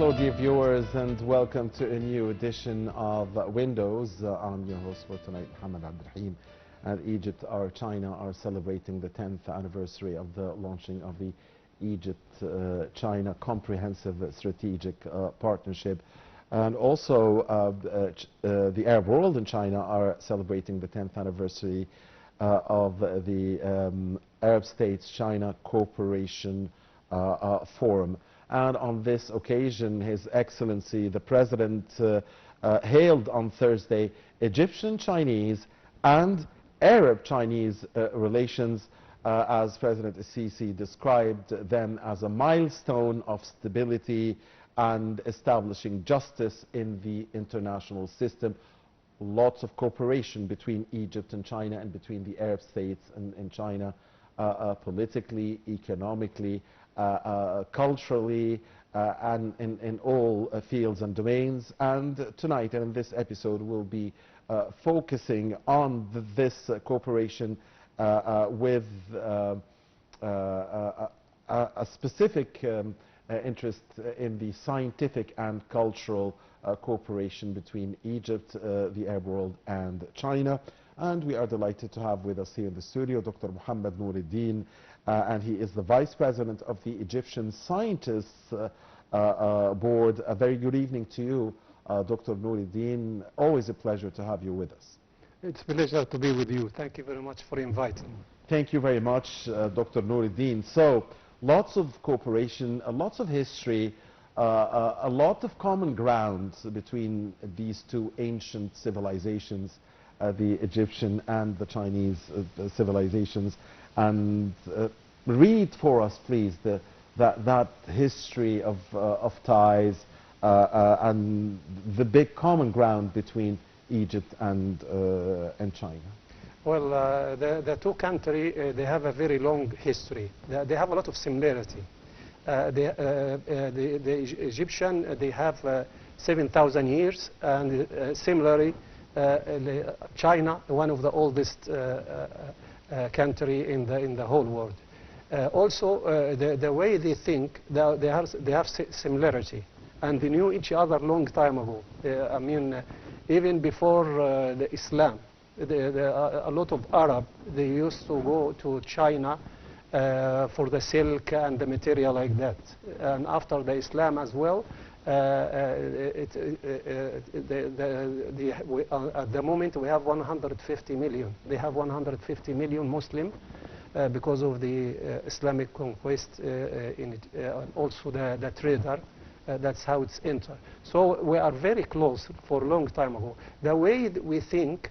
Hello dear viewers, and welcome to a new edition of Windows. I'm your host for tonight, Mohamed Abdelrahim. And Egypt or China are celebrating the 10th anniversary of the launching of the Egypt-China Comprehensive Strategic Partnership. And also the Arab world and China are celebrating the 10th anniversary of the Arab States-China Cooperation Forum. And on this occasion, His Excellency the President hailed on Thursday Egyptian-Chinese and Arab-Chinese relations, as President Sisi described them as a milestone of stability and establishing justice in the international system. Lots of cooperation between Egypt and China and between the Arab states and China, politically, economically, culturally, and in all fields and domains. And tonight, in this episode, we'll be focusing on this cooperation with a specific interest in the scientific and cultural cooperation between Egypt, the Arab world, and China. And we are delighted to have with us here in the studio Dr Mohamed Nour, and he is the Vice President of the Egyptian Scientists Board. A very good evening to you, Dr. Nour. Always a pleasure to have you with us. It's a pleasure to be with you. Thank you very much for inviting me. Thank you very much, Dr. Nour. So, lots of cooperation, lots of history, a lot of common ground between these two ancient civilizations, the Egyptian and the Chinese civilizations. And read for us, please, that history of ties and the big common ground between Egypt and China. Well, the two countries, they have a very long history. They have a lot of similarity. The Egyptian, they have 7,000 years, and similarly, China, one of the oldest country in the whole world. Also, the way they think, they have similarity, and they knew each other long time ago. I mean, even before the Islam, a lot of Arab, they used to go to China for the silk and the material like that. And after the Islam as well, at the moment we have 150 million. They have 150 million Muslim because of the Islamic conquest, also the trader. That's how it's entered. So we are very close for a long time ago. The way we think,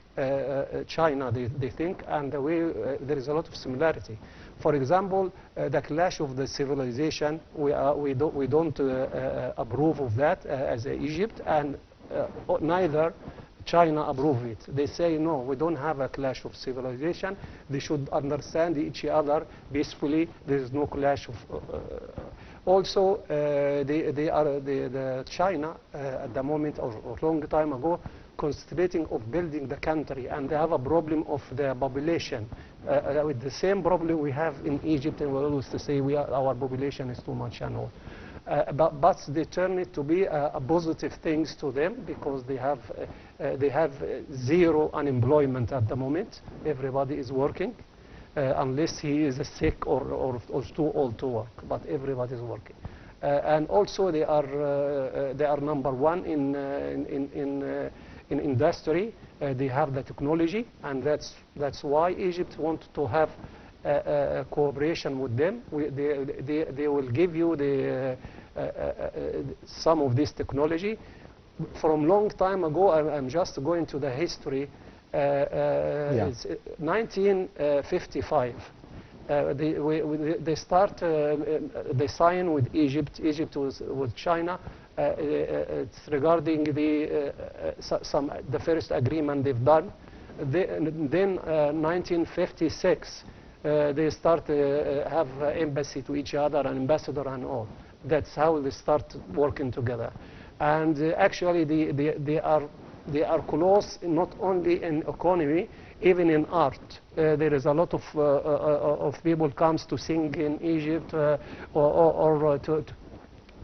China, they think, and the way there is a lot of similarity. For example, the clash of the civilization, we don't approve of that as Egypt, and neither China approve it. They say, no, we don't have a clash of civilization. They should understand each other peacefully. There is no clash of... Also, the China, at the moment, or a long time ago, concentrating of building the country, and they have a problem of the population. With the same problem we have in Egypt, and we always say our population is too much and all. But they turn it to be a positive things to them, because they have zero unemployment at the moment. Everybody is working, unless he is sick or too old to work. But everybody is working, and also they are number one in industry. They have the technology, and that's why Egypt wants to have cooperation with them. They will give you some of this technology. From long time ago, I'm just going to the history. It's 1955. They sign with Egypt. Egypt was with China. It's regarding the first agreement they've done. Then 1956, they start have embassy to each other, an ambassador and all. That's how they start working together. And actually, they are close not only in economy, even in art. There is a lot of people comes to sing in Egypt or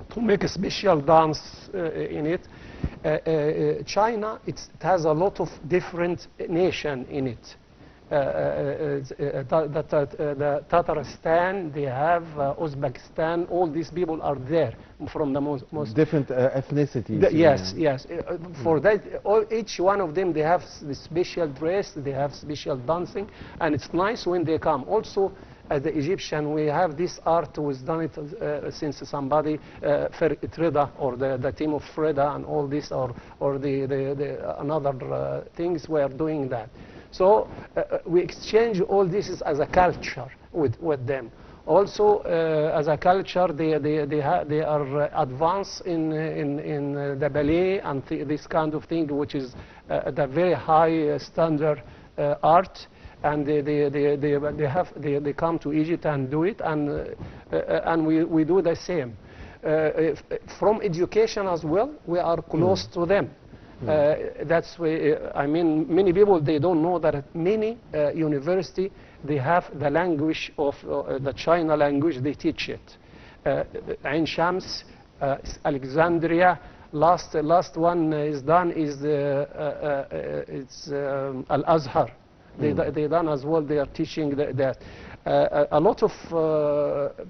to make a special dance in it. China, it has a lot of different nations in it. The Tatarstan, they have Uzbekistan, all these people are there from the most different ethnicities. Yes, yes. For that, each one of them, they have the special dress, they have special dancing, and it's nice when they come. Also, as the Egyptian, we have this art was done it since somebody, Freda, or the team of Freda and all this, or the another things were doing that. So we exchange all this as a culture with them. Also, as a culture, they are advanced in the ballet and this kind of thing, which is the very high standard art. And they come to Egypt and do it, and we do the same. From education as well, we are close to them. That's why, I mean, many people, they don't know that many university, they have the language of the China language, they teach it. Ain Shams, Alexandria, last one is done is it's Al-Azhar. They done as well, they are teaching that. A lot of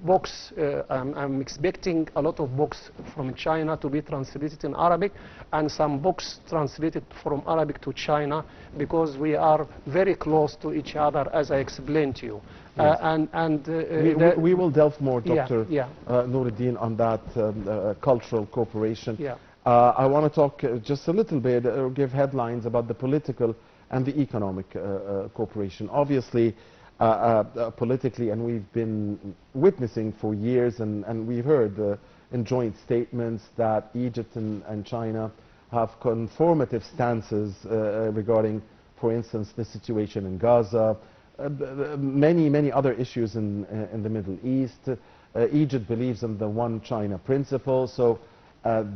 books, I'm expecting a lot of books from China to be translated in Arabic, and some books translated from Arabic to China, because we are very close to each other, as I explained to you. Yes. We will delve more, Dr. Nouruddin, on that cultural cooperation. Yeah. I want to talk just a little bit, or give headlines about the political and the economic cooperation. Obviously, politically, and we've been witnessing for years, and we've heard in joint statements that Egypt and China have conformative stances regarding, for instance, the situation in Gaza, many other issues in the Middle East. Egypt believes in the one China principle, so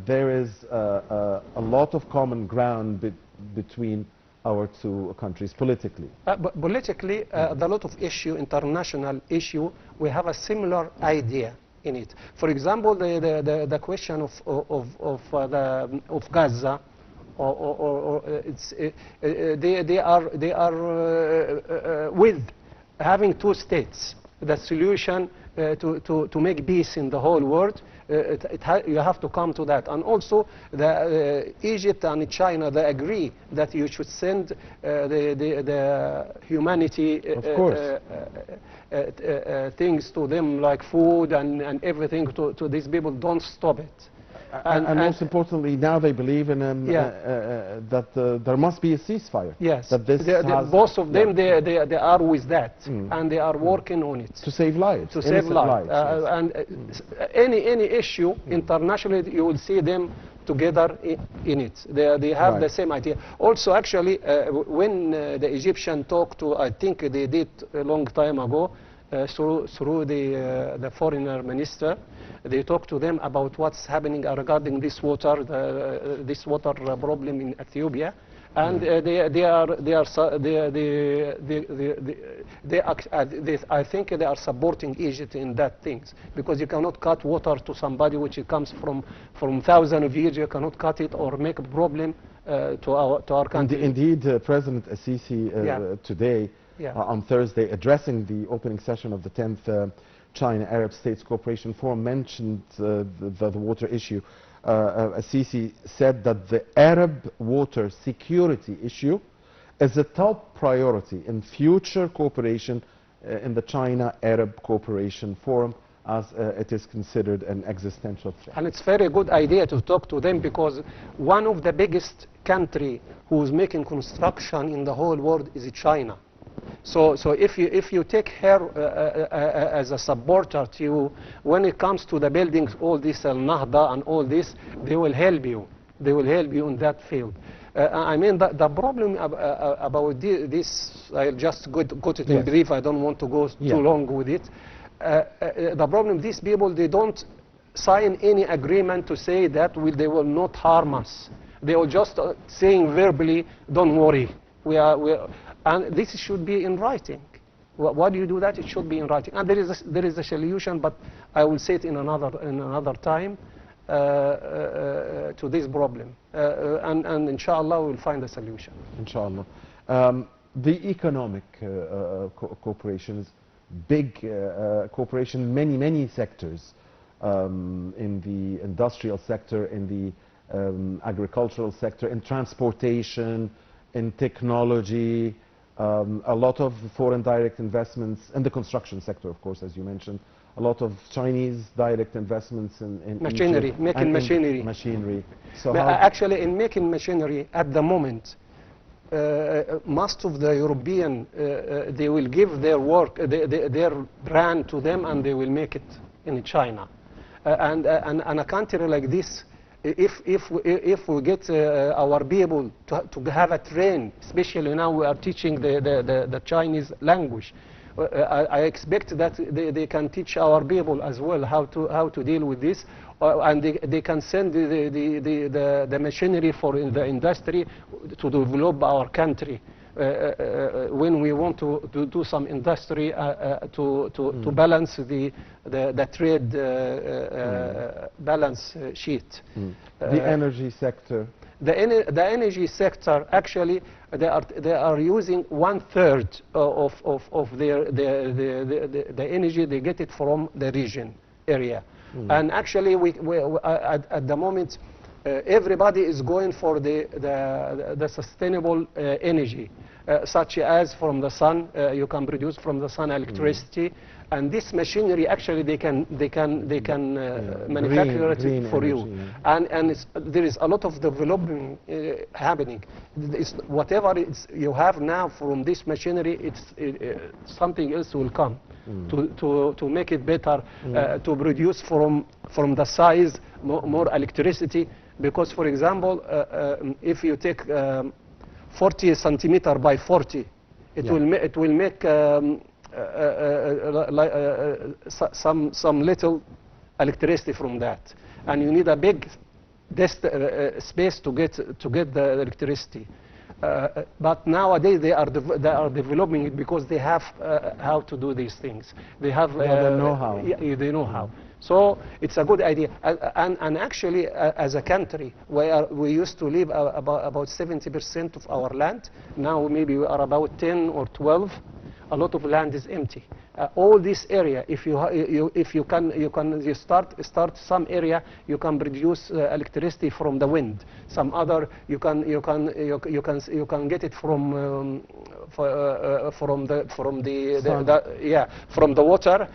there is a lot of common ground between our two countries politically. But politically, the lot of issue, international issue, we have a similar idea in it. For example, the question of Gaza, they are with having two states. The solution to make peace in the whole world, you have to come to that. And also, Egypt and China, they agree that you should send the humanity things to them, like food and everything to these people. Don't stop it. And most importantly, now they believe in that there must be a ceasefire. Yes, that this both of them, they are with that, and they are working on it. To save lives. To save lives. Yes. And any issue internationally, you will see them together in it. They have the same idea. Also, actually, when the Egyptian talked to, I think they did a long time ago, through the foreign minister, they talk to them about what's happening regarding this water, this water problem in Ethiopia, and I think they are supporting Egypt in that things, because you cannot cut water to somebody which comes from thousands of years. You cannot cut it or make a problem to our country. Indeed, President Assisi today. On Thursday, addressing the opening session of the 10th China-Arab States Cooperation Forum, mentioned the water issue. Assisi said that the Arab water security issue is a top priority in future cooperation in the China-Arab Cooperation Forum, as it is considered an existential threat. And it's a very good idea to talk to them, because one of the biggest country who's making construction in the whole world is China. So if you take her as a supporter to you, when it comes to the buildings, all this Al-Nahda and all this, they will help you. They will help you in that field. I mean, the problem about this, I'll just go to it in brief. I don't want to go too long with it. The problem, these people, they don't sign any agreement to say that they will not harm us. They are just saying verbally, don't worry. And this should be in writing. Why do you do that? It should be in writing. And there is a solution, but I will say it in another time. to this problem. And inshallah, we'll find a solution. Inshallah. The economic cooperation is big cooperation in many sectors, in the industrial sector, in the agricultural sector, in transportation, in technology, a lot of foreign direct investments in the construction sector, of course, as you mentioned, a lot of Chinese direct investments in machinery, Egypt making machinery. Machinery. So actually, in making machinery at the moment, most of the European, they will give their work, their brand to them, and they will make it in China. And a country like this, if we get our people to have a train, especially now we are teaching the Chinese language, I expect that they can teach our people as well how to deal with this, and they can send the machinery for the industry to develop our country. When we want to do some industry to balance the trade balance sheet. The energy sector. The energy sector, actually, they are using 1/3 of the energy. They get it from the region area, and actually at the moment everybody is going for the sustainable energy, such as from the sun. You can produce from the sun electricity, and this machinery actually they can manufacture it for you. And there is a lot of development happening. Whatever you have now from this machinery, something else will come to make it better, to produce from the size more electricity. Because, for example, if you take 40 centimeter by 40, it will make some little electricity from that, and you need a big space to get the electricity. But nowadays they are developing it because they have how to do these things. They have the know-how. Yeah, they know how. So it's a good idea. And actually, as a country, we used to live about 70% of our land. Now maybe we are about 10 or 12. A lot of land is empty. All this area, if you start some area, you can produce electricity from the wind. Some other you can get it from the water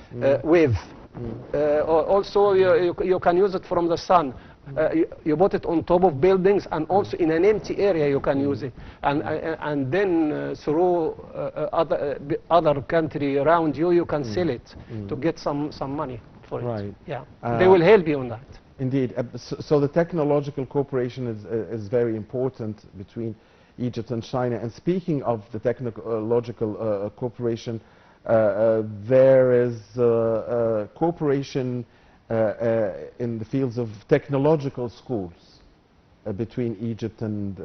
wave. Also, you can use it from the sun. You put it on top of buildings, and also in an empty area you can use it, and then through other country around you, you can sell it to get some money for it. Right. Yeah, they will help you on that. Indeed. So the technological cooperation is very important between Egypt and China. And speaking of the technological cooperation, there is cooperation in the fields of technological schools between Egypt and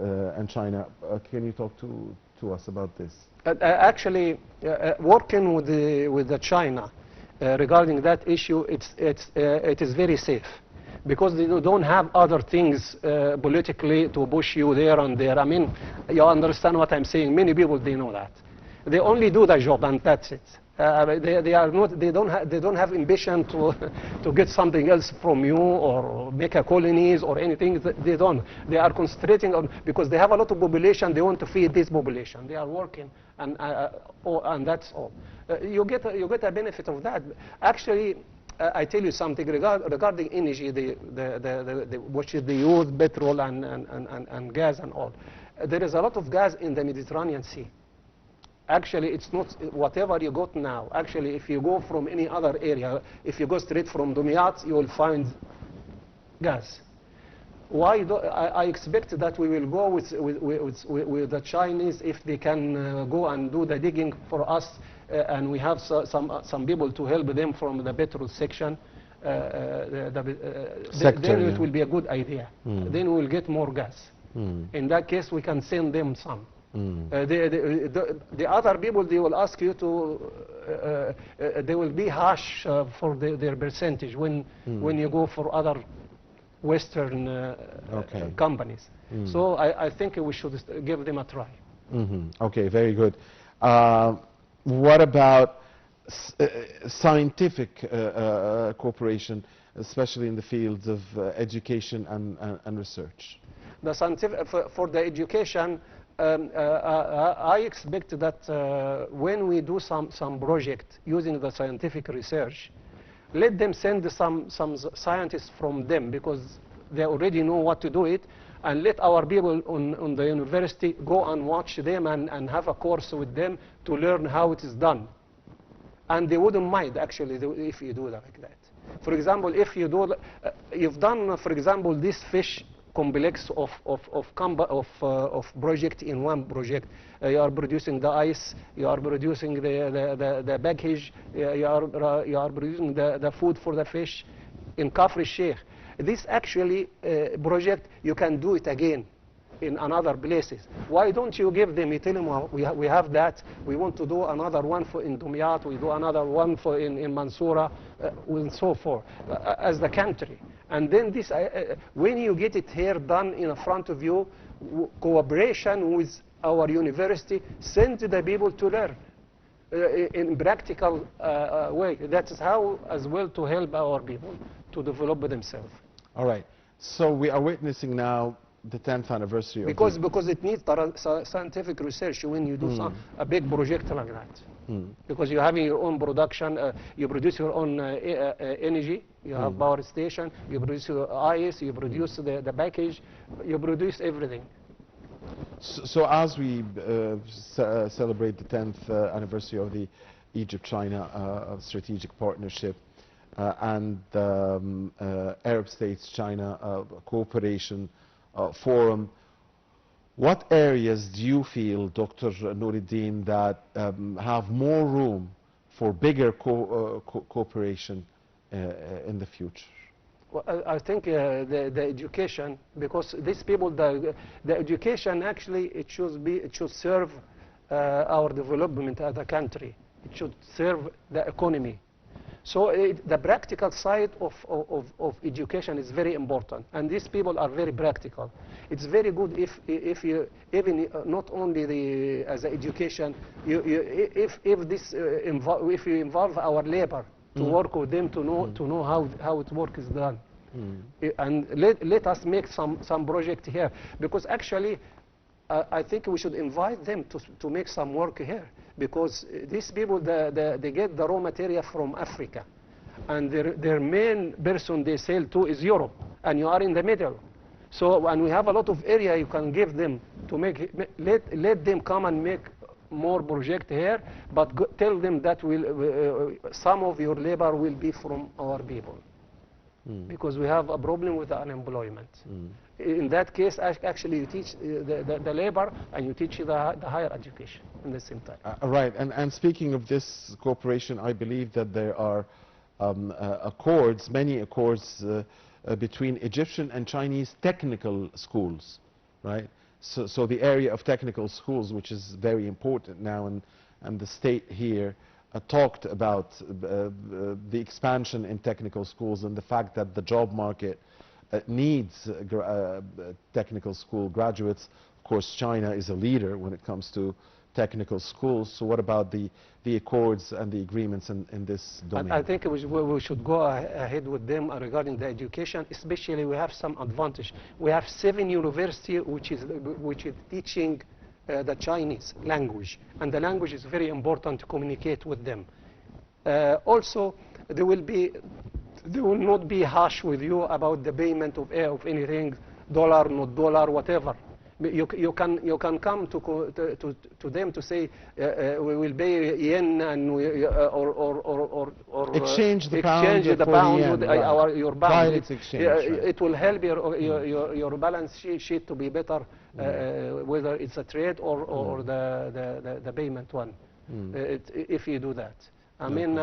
China. Can you talk to us about this? Actually, working with the China regarding that issue, it is very safe, because they don't have other things politically to push you there and there. I mean, you understand what I'm saying. Many people, they know that. They only do the job, and that's it. They don't have ambition to get something else from you or make a colonies or anything. They don't. They are concentrating on, because they have a lot of population. They want to feed this population. They are working, and that's all. You get a benefit of that. Actually, I tell you something regarding energy, which is the use petrol and gas and all. There is a lot of gas in the Mediterranean Sea. Actually, it's not whatever you got now. Actually, if you go from any other area, if you go straight from Dumyat, you will find gas. Why I expect that we will go with the Chinese, if they can go and do the digging for us, and we have some people to help them from the petrol section. Then it will be a good idea. Then we'll get more gas. In that case, we can send them some. The other people, they will ask you to, they will be harsh for their percentage when you go for other Western companies. So I think we should give them a try. Okay, very good. What about scientific cooperation, especially in the fields of education and research? The scientific, for the education, I expect that when we do some project using the scientific research, let them send some scientists from them, because they already know what to do it, and let our people on the university go and watch them and have a course with them to learn how it is done. And they wouldn't mind actually if you do that like that. For example, if you do, you've done, for example, this fish complex of project in one project. You are producing the ice, you are producing the baggage, you are producing the food for the fish in Kafr Sheikh. This actually project, you can do it again in another places. Why don't you give them, you tell them, well, we have that, we want to do another one for in Dumyat, we do another one for in Mansoura, and so forth, as the country. And then this, when you get it here done in front of you, cooperation with our university, send the people to learn in practical way. That is how as well to help our people to develop themselves. All right. So we are witnessing now the 10th anniversary because it needs scientific research when you do a big project like that. Because you're having your own production, you produce your own energy, you have power station, you produce your ice, you produce the package, you produce everything. So as we celebrate the 10th anniversary of the Egypt-China strategic partnership and Arab States-China cooperation forum, what areas do you feel, Dr. Nouruddin, that have more room for bigger cooperation in the future? Well, I think the education, because these people, the education actually, it should serve our development as a country. It should serve the economy. So the practical side of education is very important, and these people are very practical. It's very good if you even not only as education, if you involve our labor to work with them to know how it work is done, and let us make some project here, because actually I think we should invite them to make some work here. Because these people, they get the raw material from Africa, and their main person they sell to is Europe, and you are in the middle. So, and we have a lot of area you can give them to make, let them come and make more project here, but tell them that some of your labor will be from our people. Because we have a problem with the unemployment. In that case, actually you teach the labor and you teach the higher education in the same time. Right, and speaking of this cooperation, I believe that there are accords, many accords between Egyptian and Chinese technical schools, right? So the area of technical schools, which is very important now, and the state here talked about the expansion in technical schools and the fact that the job market needs technical school graduates. Of course, China is a leader when it comes to technical schools. So what about the accords and the agreements in this domain? I think we should go ahead with them regarding the education. Especially, we have some advantage. We have 7 universities which is teaching the Chinese language, and the language is very important to communicate with them. Also, they will not be harsh with you about the payment of anything, dollar, not dollar, whatever. You can come to them to say we will pay yen and or exchange the pound with your pound. It will help your balance sheet to be better, whether it's a trade or the payment one. If you do that, I mean,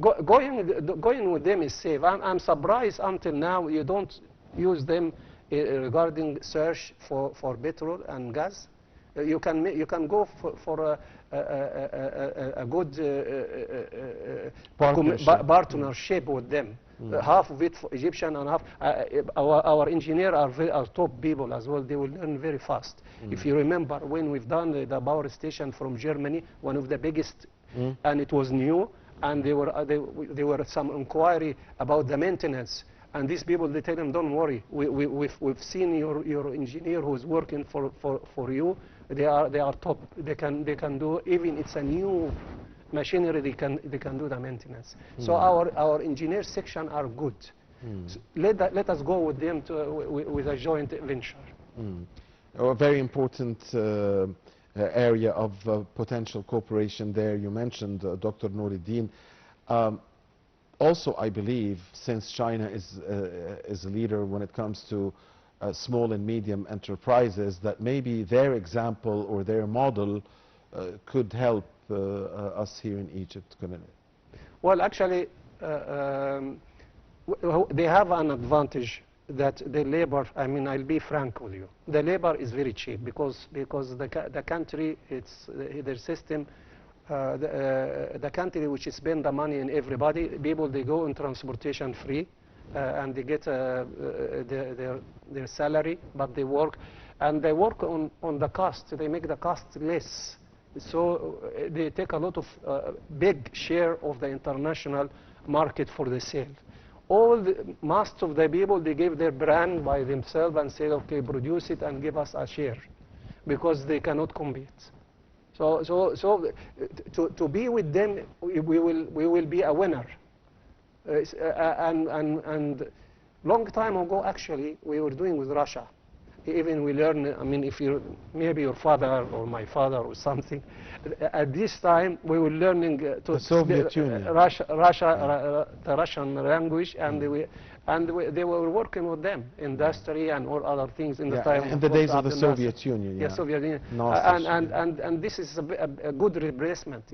going with them is safe. I'm surprised until now you don't use them regarding search for petrol and gas. You can go for a good partnership with them, Half of it for Egyptian and half. Our engineers are top people as well. They will learn very fast. If you remember, when we've done the power station from Germany, one of the biggest, and it was new, and there were some inquiry about the maintenance. And these people, they tell them, don't worry, we've seen your engineer who's working for you. They are top. They can do, even it's a new machinery, they can do the maintenance. So our engineer section are good. So let us go with them with a joint venture. A very important area of potential cooperation there. You mentioned Dr. Noureddin. Also, I believe, since China is a leader when it comes to small and medium enterprises, that maybe their example or their model could help us here in Egypt. Well, actually, they have an advantage that the labor, I mean, I'll be frank with you, the labor is very cheap because the country, their system, the country which spend the money in everybody, people, they go in transportation free, and they get their salary, but they work, and they work on the cost. They make the cost less. So they take a lot of big share of the international market for the sale. Most of the people, they give their brand by themselves and say, okay, produce it and give us a share, because they cannot compete. So to be with them, we will be a winner. And long time ago, actually, we were doing with Russia. Even we learn, I mean, if you, maybe your father or my father or something, at this time we were learning to the Soviet Union. The Russian language, and they were working with them, industry and all other things in the time. In the days of the Soviet Union. Yeah, Soviet Union. And this is a good replacement,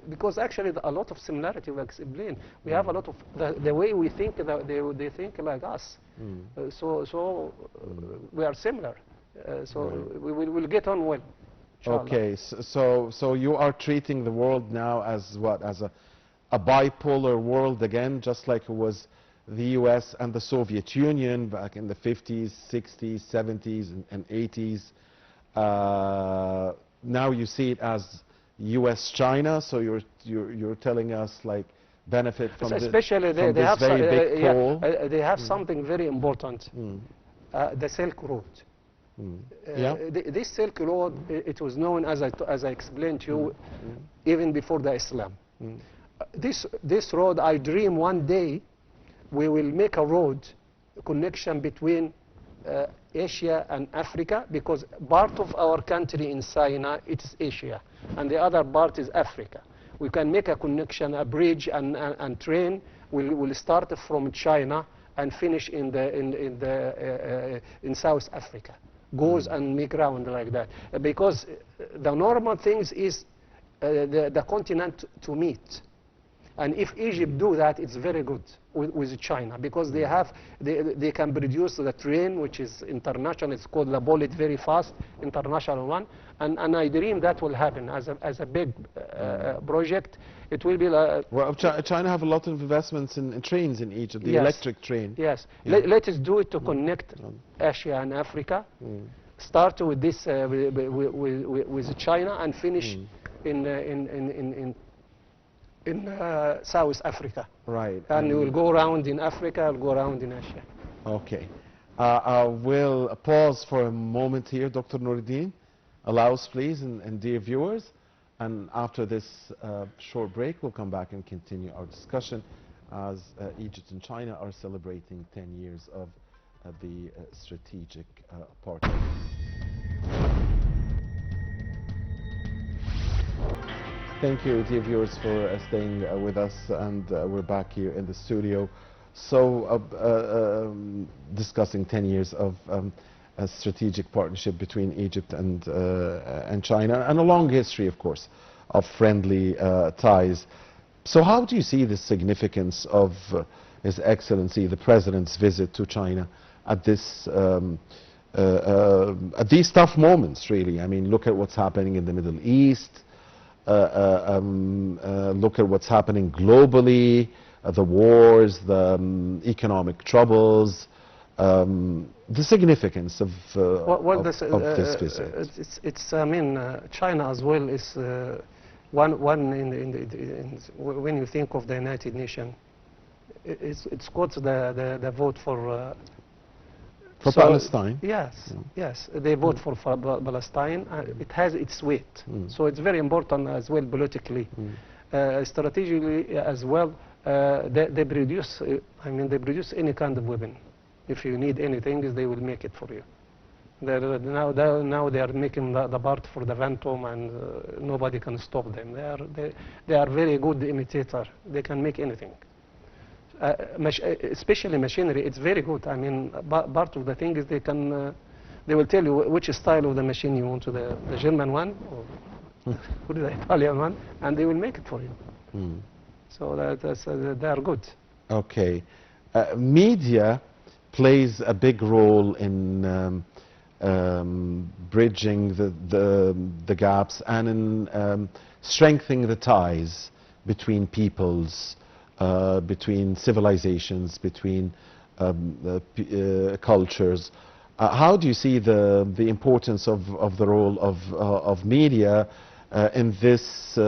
because actually a lot of similarity we explain. We have a lot of the way we think, they think like us. So we are similar. We will get on well. Okay, so you are treating the world now as what? As a bipolar world again, just like it was the US and the Soviet Union back in the 50s, 60s, 70s, and 80s. Now you see it as US-China, so you're telling us like benefit from especially this very big pole. They have something very important, the Silk Road. This Silk Road, it was known, as I explained to you, even before the Islam. This road, I dream one day we will make a road connection between Asia and Africa, because part of our country in Sinai, it's Asia, and the other part is Africa. We can make a connection, a bridge, and train will start from China and finish in South Africa. Goes and make round like that, because the normal things is the continent to meet. And if Egypt do that, it's very good with China, because they can produce the train, which is international. It's called the bullet, very fast, international one. And I dream that will happen as a big project. It will be like, well, China have a lot of investments in trains in Egypt, the electric train. Yes, let us do it to connect Asia and Africa. Start with this with China and finish in South Africa. Right. And we will go around in Africa, we'll go around in Asia. Okay. I will pause for a moment here, Dr. Noureddin. Allow us, please, and dear viewers. And after this short break, we'll come back and continue our discussion as Egypt and China are celebrating 10 years of the strategic partnership. Thank you, dear viewers, for staying with us, and we're back here in the studio. So, discussing 10 years of a strategic partnership between Egypt and China, and a long history, of course, of friendly ties. So, how do you see the significance of His Excellency, the President's visit to China at this at these tough moments, really? I mean, look at what's happening in the Middle East. Look at what's happening globally. the wars, the economic troubles, the significance of this visit. I mean, China as well is one when you think of the United Nations, it's got the vote for Palestine. Yes, yes, they vote for Palestine. It has its weight, so it's very important as well politically, strategically as well. They produce, I mean, they produce any kind of weapon. If you need anything, they will make it for you. Now they are making the part for the Phantom, and nobody can stop them. They are very good imitator. They can make anything. Especially machinery, it's very good. I mean, part of the thing is they will tell you which style of the machine you want, the German one or the Italian one, and they will make it for you. So they are good. Okay. Media plays a big role in bridging the gaps and in strengthening the ties between peoples, between civilizations, between cultures. How do you see the importance of the role of media in this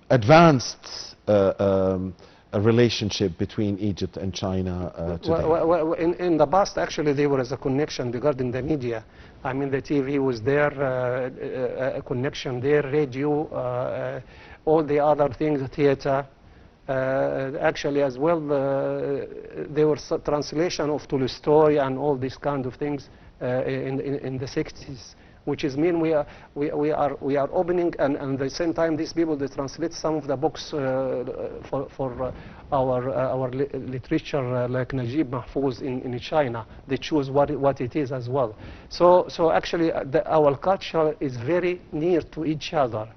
advanced relationship between Egypt and China today? Well, in the past, actually, there was a connection regarding the media. I mean, the TV was there, a connection there, radio, all the other things, theater. Actually, as well, there was a translation of Tolstoy and all these kind of things in the 60s. Which is mean we are opening, and at the same time these people, they translate some of the books for our literature, like Najib Mahfouz in China. They choose what it is as well. So actually our culture is very near to each other.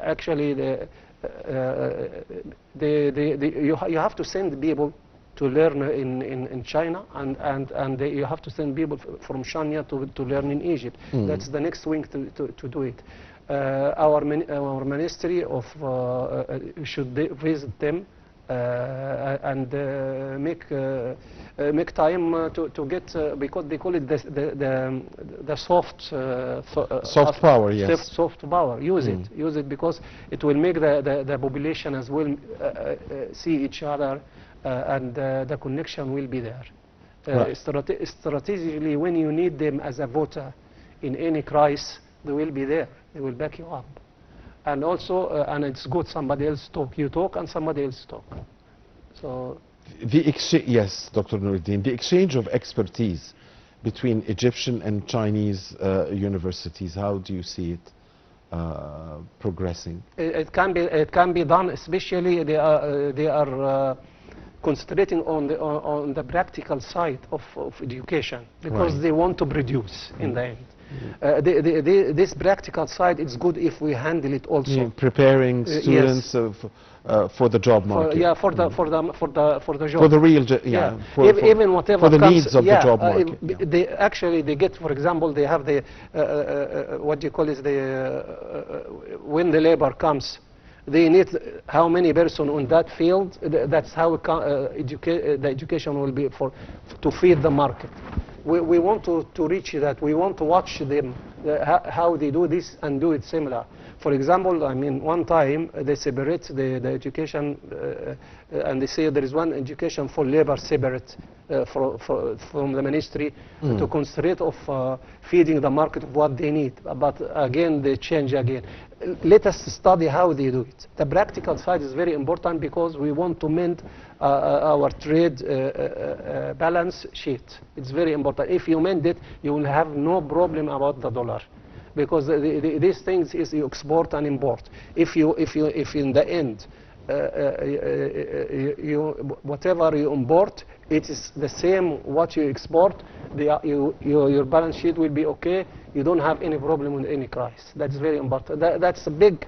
Actually you have to send people to learn in China, and you have to send people from China to learn in Egypt. That's the next wing to do it. Our ministry of should visit them and make time to get, because they call it the soft power, yes. Soft power. Use it because it will make the population as well see each other. And the connection will be there. Right. Strategically, when you need them as a voter in any crisis, they will be there. They will back you up. And also, and it's good somebody else talk. You talk and somebody else talk. So yes, Dr. Nouruddin, the exchange of expertise between Egyptian and Chinese universities, how do you see it progressing? It can be done. Especially they are concentrating on the practical side of education, because they want to produce in the end. This practical side, it's good if we handle it also. Preparing students for the job market. For the job. For the real even whatever for the comes, needs of the job market. They get, for example, they have the what do you call it, when the labor comes, they need how many person on that field. That's how the education will be to feed the market. We want to reach that. We want to watch them how they do this and do it similar. For example, I mean, one time they separate the education and they say there is one education for labor separate from the ministry to concentrate of feeding the market of what they need. But again, they change again. Let us study how they do it. The practical side is very important because we want to mend our trade balance sheet. It's very important. If you mend it, you will have no problem about the dollar, because these things is you export and import. If in the end whatever you import, it is the same what you export, your balance sheet will be okay. You don't have any problem with any crisis. That's very important. That's a big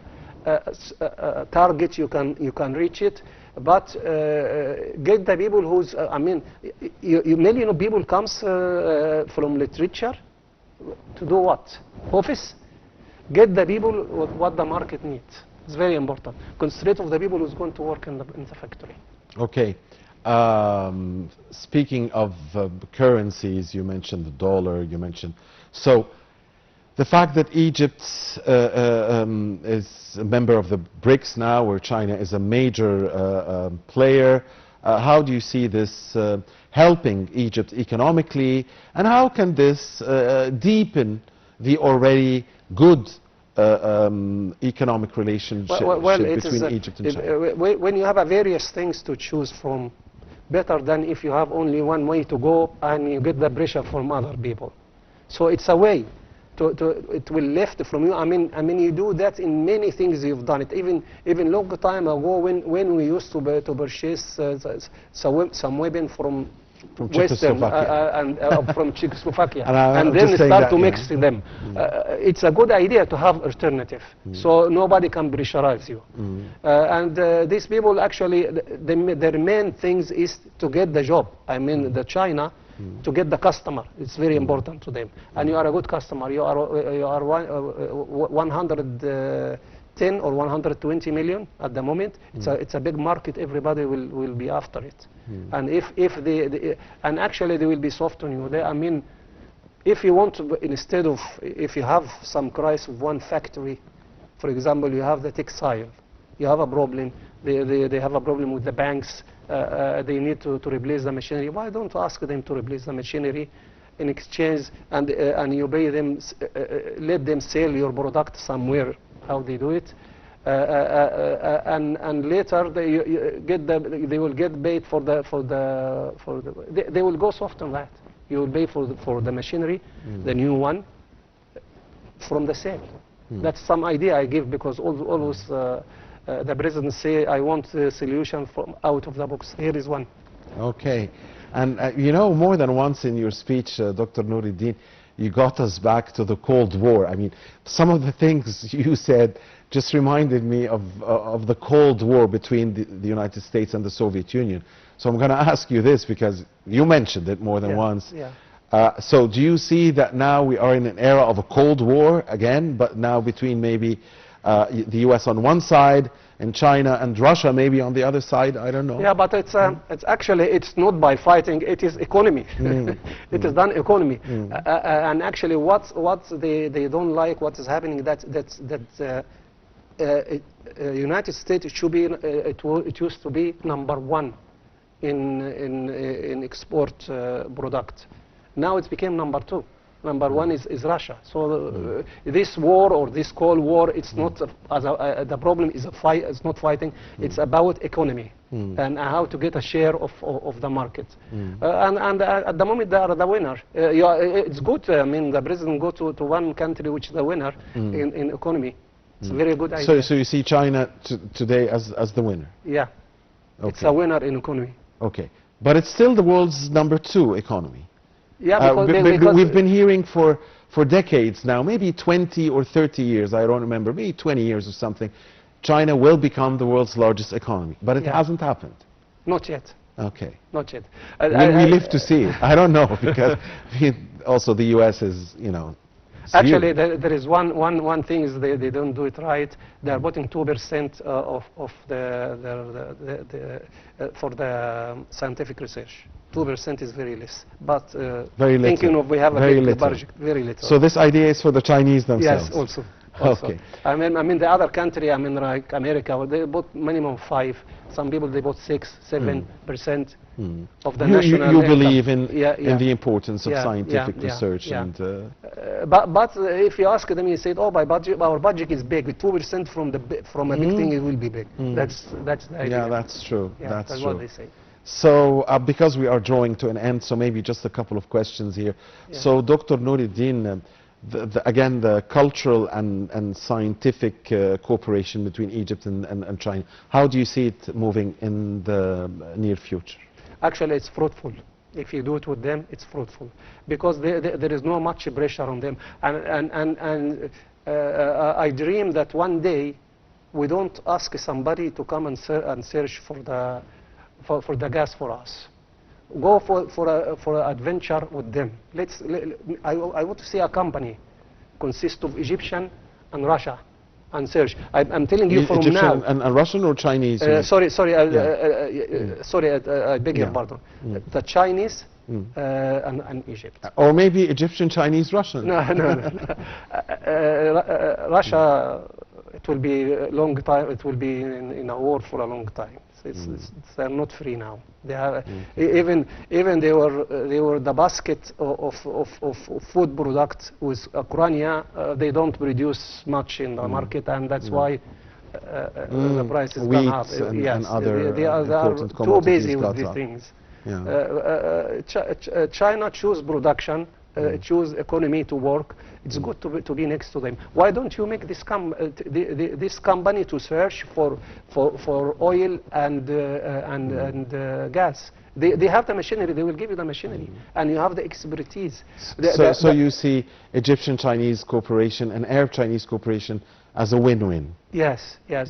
target. You can reach it, but get the people who's I mean, million of people comes from literature to do what? Office. Get the people what the market needs. It's very important. Concentrate of the people who's going to work in the factory. Okay. Speaking of currencies, you mentioned the dollar, you mentioned... So, the fact that Egypt is a member of the BRICS now, where China is a major player, how do you see this helping Egypt economically, and how can this deepen the already good economic relationship between Egypt and China? When you have various things to choose from, better than if you have only one way to go and you get the pressure from other people. So it's a way. It will left from you. I mean, you do that in many things you've done it. Even long time ago, when we used to purchase some weapon from Western from Czechoslovakia, and then start to mix them. It's a good idea to have alternative, so nobody can pressurize you. And these people actually, their main things is to get the job. I mean, the China. To get the customer, it's very important to them. And you are a good customer. You are 110 or 120 million at the moment. It's a big market. Everybody will be after it. And if they and actually they will be soft on you. I mean, if you want to, instead of, if you have some crisis of one factory, for example, you have the textile, you have a problem. They have a problem with the banks. They need to replace the machinery. Why don't you ask them to replace the machinery in exchange, and you pay them, let them sell your product somewhere, how they do it, and later they will get paid they will go soft on that. You will pay for the machinery, the new one, from the sale. That's some idea I give, because always the president say, I want a solution from out of the box. Here is one. Okay. And you know, more than once in your speech, Dr. Noureddin, you got us back to the Cold War. I mean, some of the things you said just reminded me of the Cold War between the United States and the Soviet Union. So I'm going to ask you this, because you mentioned it more than once. So do you see that now we are in an era of a Cold War again, but now between maybe the US on one side and China and Russia maybe on the other side? I don't know. Yeah, but it's actually, it's not by fighting, it is economy. It is done economy. And actually what they don't like, what is happening, that United States should be, it used to be #1 in export product. Now it became #2. #1 is Russia. So this war, or this Cold War, it's not the problem is it's not fighting. It's about economy and how to get a share of the market. And at the moment they are the winner. It's good. I mean, the president go to one country which is the winner in economy. It's a very good idea. So you see China today as the winner? Yeah, it's a winner in economy. Okay, but it's still the world's #2 economy. Yeah, because we've been hearing for decades now, maybe 20 or 30 years, I don't remember, maybe 20 years or something, China will become the world's largest economy. But it hasn't happened. Not yet. Okay. Not yet. We live to see. I don't know, because also the US is, you know. Actually, there is one thing is they don't do it right. They are putting 2% of for the scientific research. 2% is very less, but very little. Thinking of we have a big budget, very little. So this idea is for the Chinese themselves. Yes, also. Okay. I mean the other country, I mean like America, they bought minimum 5. Some people they bought 6, 7% of the national. You believe in the importance of scientific research and. But if you ask them, you say, oh, our budget is big. 2% from a big thing, it will be big. That's the idea. Yeah, that's true. Yeah, that's true. What they say. So, because we are drawing to an end, so maybe just a couple of questions here. Yeah. So, Dr. Noureddin, again, the cultural and scientific cooperation between Egypt and China, how do you see it moving in the near future? Actually, it's fruitful. If you do it with them, it's fruitful, because there is no much pressure on them. And I dream that one day we don't ask somebody to come and search for the gas for us. Go for an adventure with them. I want to see a company consist of Egyptian and Russia and search. I'm telling you from Egyptian now. and Russian or Chinese? Sorry, Yeah. sorry, I beg your Yeah. pardon. The Chinese and Egypt. Or maybe Egyptian, Chinese, Russian. No, no, no. Russia, it will be a long time. It will be in a war for a long time. They're not free now. They are even they were the basket of food products with Ukraine. They don't produce much in the market, and that's why the price is gone up. Yes, and other they are too busy with these things. Yeah. China choose production, choose economy to work. It's good to be next to them. Why don't you make this this company to search for oil and gas? They have the machinery. They will give you the machinery, and you have the expertise. So you see Egyptian-Chinese cooperation and Arab-Chinese cooperation as a win-win. Yes, yes.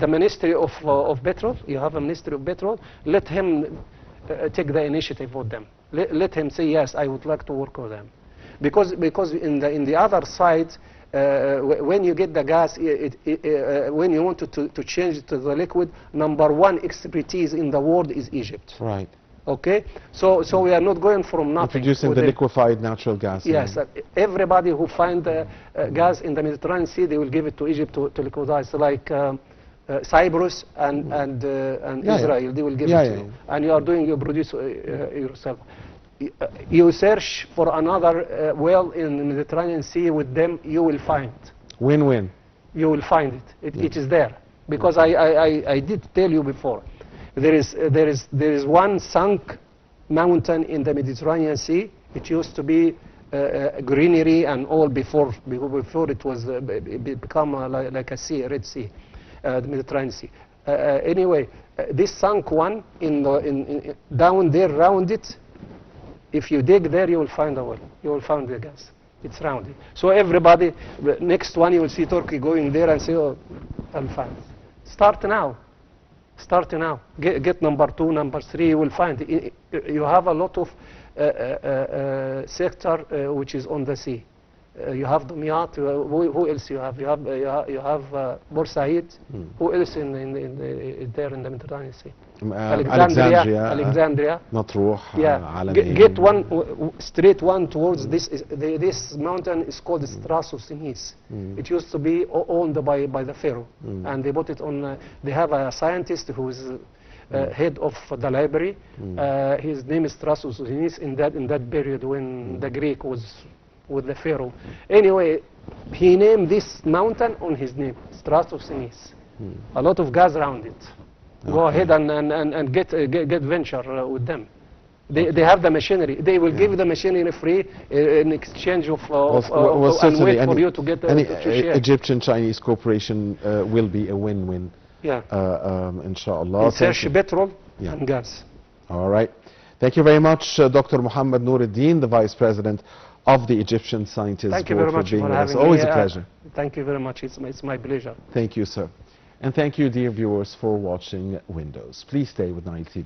The Ministry of Petrol. You have a Ministry of Petrol. Let him take the initiative with them. Let him say yes. I would like to work with them. Because in the other side, when you get the gas, when you want to change it to the liquid, number one expertise in the world is Egypt. Right. Okay. So we are not going from nothing. Producing the liquefied natural gas. Yes. Everybody who find gas in the Mediterranean Sea, they will give it to Egypt to liquidize, like Cyprus and Israel. They will give it to you, and you produce yourself. You search for another well in the Mediterranean Sea with them, you will find. Win-win. You will find it. It is there. Because I did tell you before, there is one sunk mountain in the Mediterranean Sea. It used to be greenery and all before it was become like a sea, a Red Sea, the Mediterranean Sea. Anyway, this sunk one down there around it. If you dig there, you will find the oil. You will find the gas. It's rounded. So everybody, next one you will see Turkey going there and say, oh, I'll find. Start now. Start now. Get number 2, number 3. You will find. You have a lot of sector which is on the sea. You have Dumyat. Who else you have? You have Bursaid. Who else there in the Mediterranean Sea? Alexandria. Matruh. Yeah. Get one straight one towards this. This mountain is called Strasus. It used to be owned by the Pharaoh, and they put it on. They have a scientist who is head of the library. His name is Strasus in that period when the Greek was with the Pharaoh. Anyway, he named this mountain on his name, Stratus. A lot of gas around it. Go ahead and get venture with them. They have the machinery. They will give you the machinery free in exchange of and wait for you to get to share. Egyptian-Chinese cooperation will be a win-win. Yeah. Inshallah. Search petrol and gas. All right. Thank you very much, Dr. Mohamed Nour, the Vice President of the Egyptian Scientists Board, for being with us. Always a pleasure. Thank you very much. It's my pleasure. Thank you, sir. And thank you, dear viewers, for watching Windows. Please stay with Nile TV.